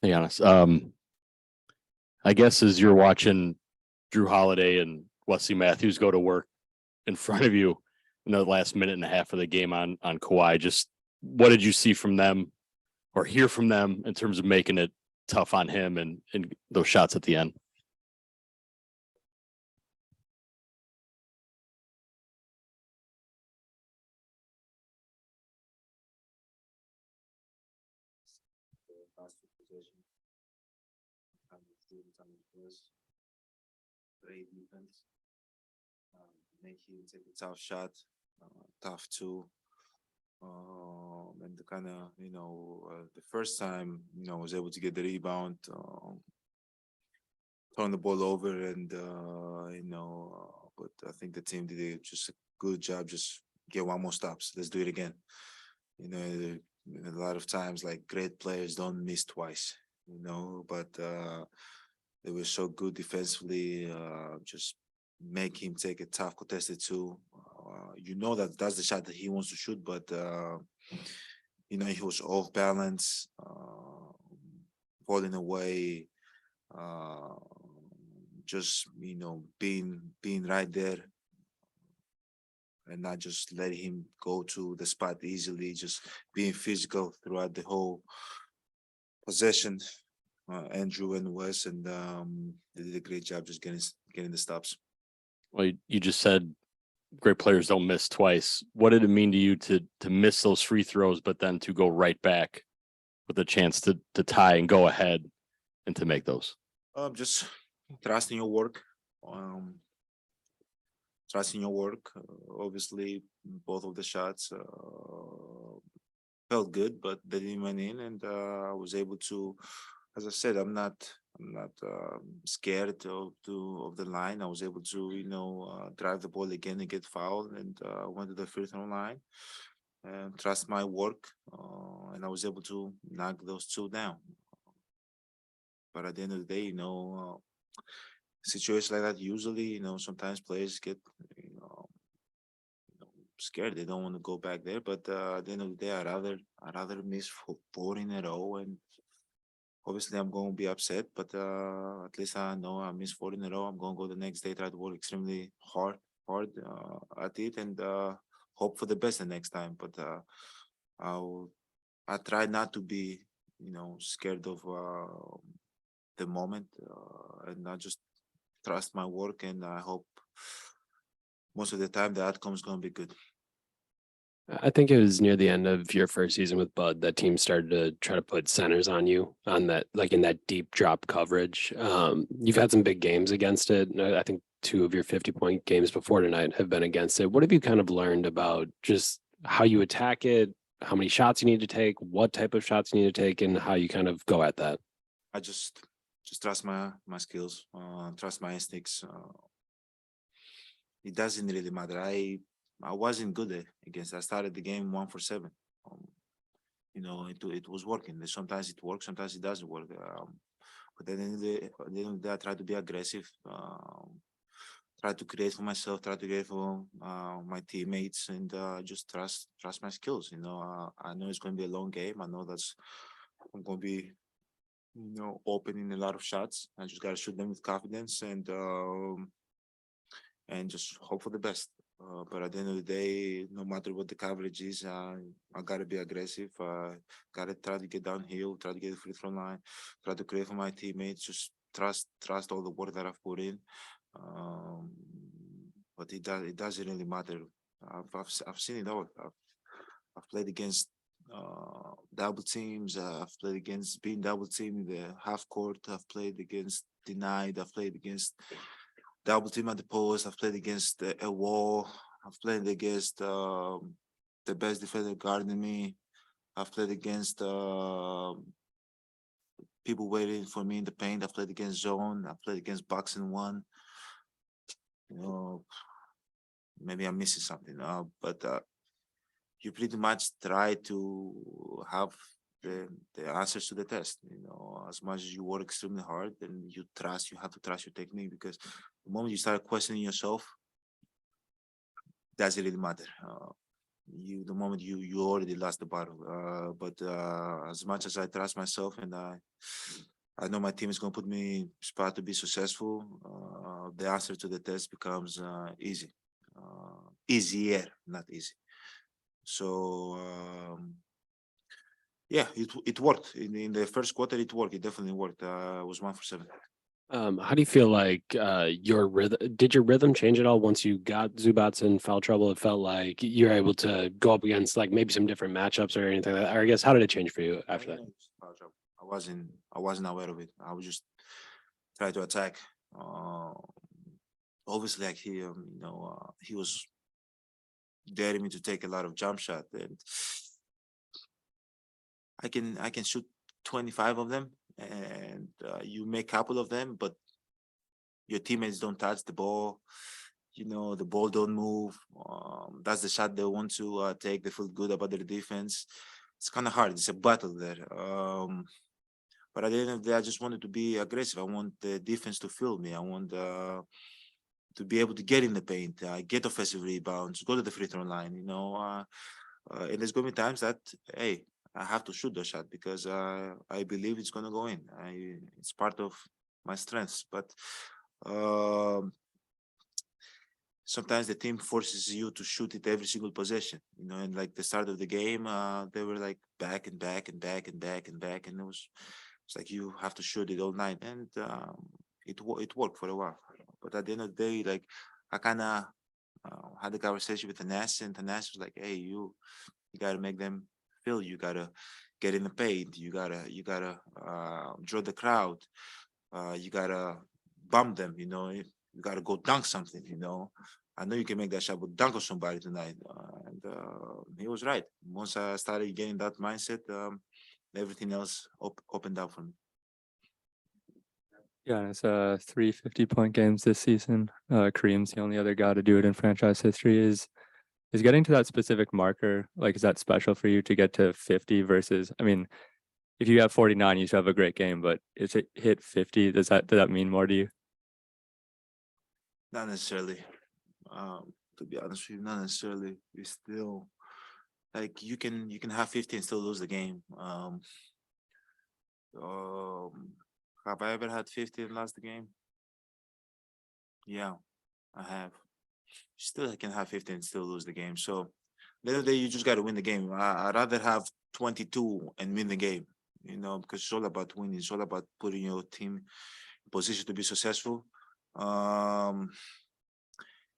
Hey, Giannis. I guess as you're watching Drew Holiday and Wesley Matthews go to work in front of you in the last minute and a half of the game on Kawhi, just what did you see from them or hear from them in terms of making it tough on him and those shots at the end? Great defense. Make him take a tough shot, tough too. And the kind of, the first time, was able to get the rebound, turn the ball over, and, but I think the team did just a good job. Just get one more stops. Let's do it again. A lot of times, like great players don't miss twice, but they were so good defensively. Just make him take a tough contested two. That's the shot that he wants to shoot, but he was off balance, falling away, just being right there and not just letting him go to the spot easily, just being physical throughout the whole possession. Andrew and Wes, and they did a great job just getting the stops. Well, you just said great players don't miss twice. What did it mean to you to miss those free throws, but then to go right back with a chance to tie and go ahead and to make those? Just trusting your work. Trusting your work. Obviously, both of the shots felt good, but they didn't went in, and I was able to. As I said, I'm not scared of the line. I was able to drive the ball again and get fouled, and went to the free throw line and trust my work, and I was able to knock those two down. But at the end of the day, situations like that usually, sometimes players get scared. They don't want to go back there. But at the end of the day, I'd rather miss four in a row, and obviously, I'm going to be upset, but at least I know I missed four in a row. I'm going to go the next day, try to work extremely hard at it, and hope for the best the next time. But I try not to be, scared of the moment, and I just trust my work, and I hope most of the time the outcome is going to be good. I think it was near the end of your first season with Bud that team started to try to put centers on you on that, like in that deep drop coverage. You've had some big games against it. I think 2 of your 50-point games before tonight have been against it. What have you kind of learned about just how you attack it, how many shots you need to take, what type of shots you need to take, and how you kind of go at that? I just trust my skills, trust my instincts. It doesn't really matter. I wasn't good against. I started the game 1 for 7. It was working. Sometimes it works, sometimes it doesn't work. But at the end of the day, I try to be aggressive. Try to create for myself. Try to create for my teammates, and just trust my skills. I know it's going to be a long game. I know I'm going to be, opening a lot of shots. I just got to shoot them with confidence and just hope for the best. But at the end of the day, no matter what the coverage is, I got to be aggressive. Got to try to get downhill, try to get the free throw line, try to create for my teammates, just trust all the work that I've put in. But it doesn't really matter. I've seen it all. I've played against double teams. I've played against being double teamed in the half court. I've played against denied. I've played against double team at the post. I've played against a wall. I've played against the best defender guarding me. I've played against people waiting for me in the paint. I've played against zone. I've played against box and one. Maybe I'm missing something. But you pretty much try to have the answers to the test. As much as you work extremely hard, and you have to trust your technique, because the moment you start questioning yourself, doesn't really matter. the moment you already lost the battle. But as much as I trust myself and I know my team is going to put me in spot to be successful, the answer to the test becomes easy, easier, not easy. So yeah, it worked in the first quarter. It worked. It definitely worked. It was 1 for 7. How do you feel like your rhythm? Did your rhythm change at all once you got Zubats in foul trouble? It felt like you're able to go up against like maybe some different matchups or anything like that. Or I guess how did it change for you after that? I wasn't aware of it. I was just trying to attack. Obviously, like he was daring me to take a lot of jump shot, and I can shoot 25 of them, and you make a couple of them, but your teammates don't touch the ball. The ball don't move. That's the shot they want to take. They feel good about their defense. It's kind of hard. It's a battle there. But at the end of the day, I just wanted to be aggressive. I want the defense to feel me. I want to be able to get in the paint, get offensive rebounds, go to the free throw line. And there's going to be times that, hey, I have to shoot the shot because I believe it's going to go in. It's part of my strengths. But sometimes the team forces you to shoot it every single possession, and like the start of the game, they were like back and back and back and back and back. And it's like you have to shoot it all night. And it worked for a while. But at the end of the day, like I kind of had a conversation with Tanas, and Tanas was like, hey, you got to make them feel you got to get in the paint. You got to draw the crowd. You got to bump them, you got to go dunk something, I know you can make that shot, but dunk on somebody tonight. And he was right. Once I started getting that mindset, everything else opened up for me. Yeah, it's 3 50-point games this season. Kareem's the only other guy to do it in franchise history. Is getting to that specific marker, like, is that special for you to get to 50 versus, I mean, if you have 49, you should have a great game, but is it hit 50? Does that mean more to you? Not necessarily. To be honest with you, not necessarily. It's still like you can have 50 and still lose the game. Have I ever had 50 and lost the game? Yeah, I have. Still, I can have 50 and still lose the game. So, the other day, you just got to win the game. I'd rather have 22 and win the game, because it's all about winning. It's all about putting your team in position to be successful.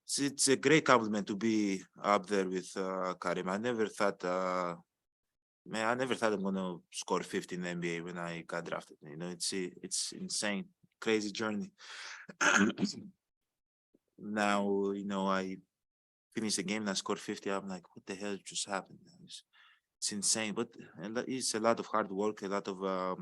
It's a great compliment to be up there with Karim. I never thought, I never thought I'm gonna score 50 in the NBA when I got drafted. It's insane, crazy journey. Now, I finish the game and I scored 50. I'm like, what the hell just happened? It's insane, but it's a lot of hard work, a lot of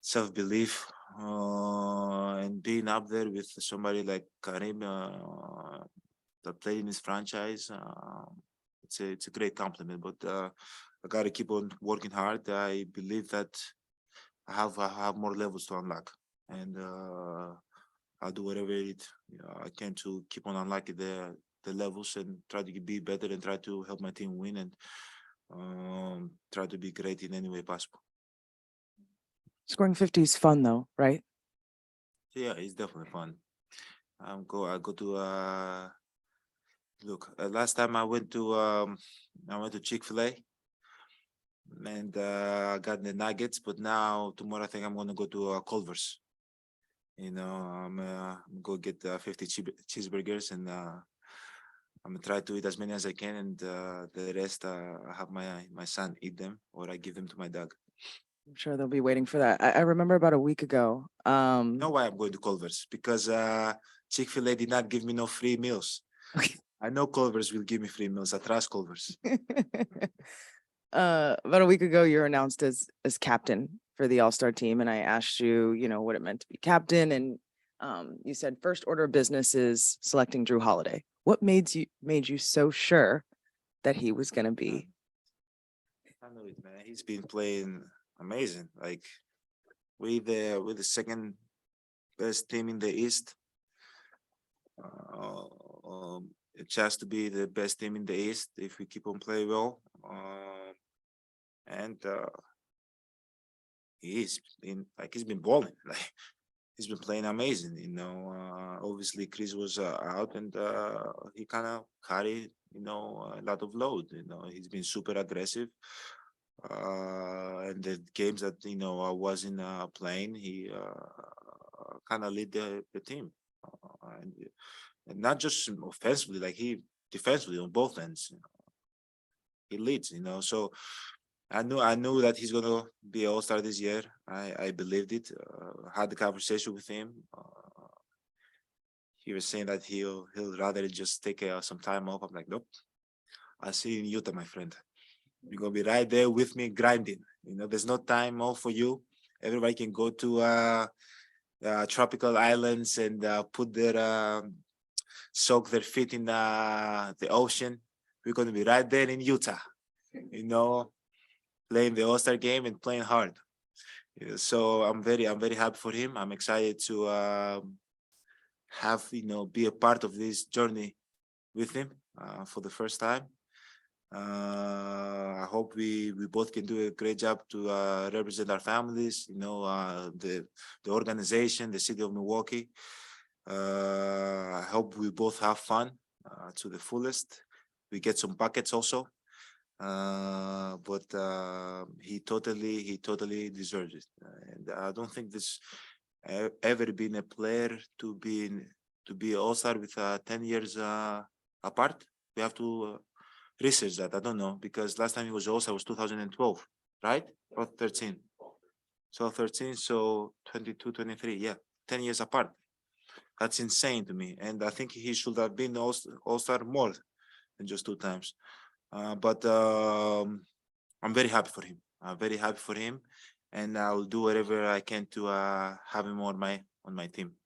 self-belief, and being up there with somebody like Karim that played in his franchise. It's a great compliment, but I got to keep on working hard. I believe that I have more levels to unlock, and I'll do whatever I can to keep on unlocking the levels and try to be better and try to help my team win and try to be great in any way possible. Scoring 50 is fun though, right? Yeah, it's definitely fun. I go to look. Last time I went to Chick-fil-A and I got the nuggets, but now tomorrow I think I'm gonna go to Culver's. I'm go get 50 cheeseburgers and I'm gonna try to eat as many as I can, and the rest I have my son eat them, or I give them to my dog. I'm sure they'll be waiting for that. I remember about a week ago. You know why I'm going to Culver's? Because Chick-fil-A did not give me no free meals. Okay. I know Culver's will give me free meals. I trust Culver's. About a week ago, you were announced as captain for the All-Star team, and I asked you, what it meant to be captain, and you said first order of business is selecting Drew Holiday. What made you so sure that he was going to be? I know it, man. He's been playing amazing. Like we're the second best team in the East. a chance to be the best team in the East if we keep on playing well. And he's been balling. Like he's been playing amazing. Obviously Chris was out, and he kind of carried a lot of load. He's been super aggressive. And the games that I wasn't playing, he kind of lead the team, and not just offensively, like he defensively on both ends. He leads. So I knew that he's gonna be an all-star this year. I believed it. Had the conversation with him. He was saying that he'll rather just take some time off. I'm like, nope. I'll see you in Utah, my friend. You're gonna be right there with me grinding. There's no time off for you. Everybody can go to tropical islands and soak their feet in the ocean. We're gonna be right there in Utah. Playing the All-Star game and playing hard. So I'm very happy for him. I'm excited to have be a part of this journey with him for the first time. I hope we both can do a great job to represent our families, the organization, the city of Milwaukee. I hope we both have fun to the fullest. We get some buckets also. But he totally deserves it. And I don't think there's ever been a player to be all-star with 10 years apart. We have to research that. I don't know, because last time he was all-star was 2012, right? Or 13. So 13, so 22, 23. Yeah, 10 years apart. That's insane to me. And I think he should have been all-star more than just 2 times. But I'm very happy for him. I'm very happy for him, and I'll do whatever I can to have him on my team.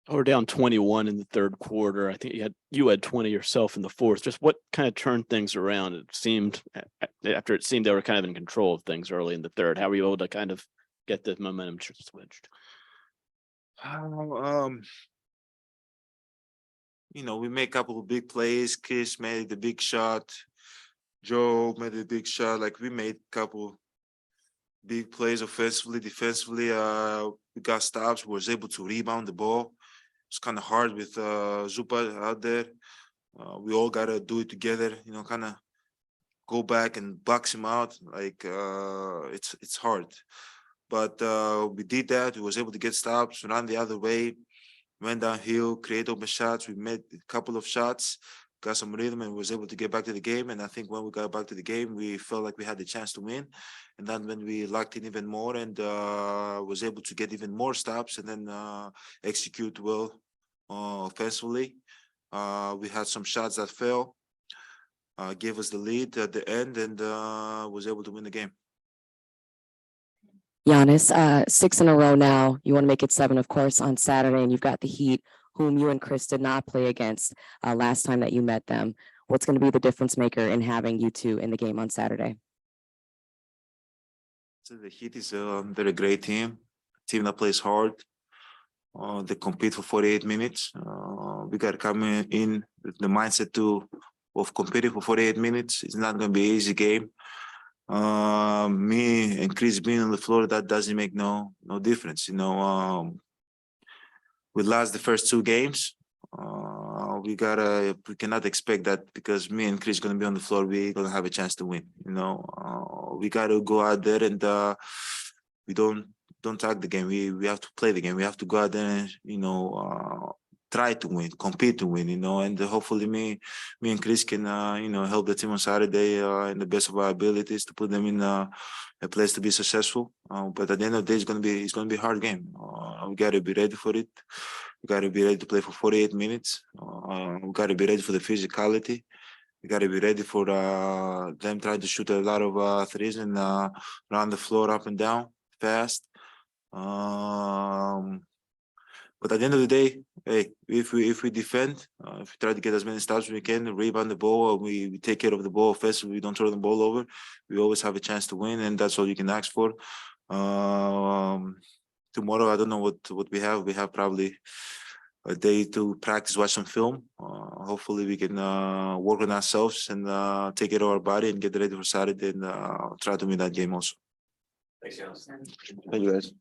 We're down 21 in the third quarter. I think you had 20 yourself in the fourth. Just what kind of turned things around? It seemed they were kind of in control of things early in the third. How were you able to kind of get the momentum switched? We made a couple of big plays. Chris made the big shot. Joe made a big shot. Like we made a couple big plays offensively, defensively. We got stops. We was able to rebound the ball. It's kind of hard with Zupa out there. We all gotta do it together. Kind of go back and box him out. Like it's hard, but we did that. We was able to get stops, run the other way, went downhill, create open shots. We made a couple of shots, got some rhythm, and was able to get back to the game. And I think when we got back to the game, we felt like we had the chance to win. And then when we locked in even more and was able to get even more stops and then execute well offensively. We had some shots that fell, gave us the lead at the end, and was able to win the game. Giannis, 6 in a row now. You want to make it 7, of course, on Saturday, and you've got the Heat, whom you and Chris did not play against last time that you met them. What's going to be the difference maker in having you two in the game on Saturday? So the Heat is they're a great team that plays hard. They compete for 48 minutes. We got to come in with the mindset of competing for 48 minutes. It's not going to be an easy game. Me and Chris being on the floor, that doesn't make no difference. We lost the first 2 games. We cannot expect that because me and Chris gonna be on the floor, we're gonna have a chance to win. We gotta go out there and we don't talk the game. We have to play the game. We have to go out there and try to win, compete to win. And hopefully me and Chris can help the team on Saturday in the best of our abilities to put them in a place to be successful. But at the end of the day, it's gonna be a hard game. We gotta be ready for it. We got to be ready to play for 48 minutes. We got to be ready for the physicality. We got to be ready for them trying to shoot a lot of threes and run the floor up and down fast. But at the end of the day, hey, if we defend, if we try to get as many stops as we can, rebound the ball, we take care of the ball offensively, we don't throw the ball over, we always have a chance to win, and that's all you can ask for. Tomorrow, I don't know what we have. We have probably a day to practice, watch some film. Hopefully we can work on ourselves and take care of our body and get ready for Saturday and try to win that game also. Thanks, Giannis. Thank you guys.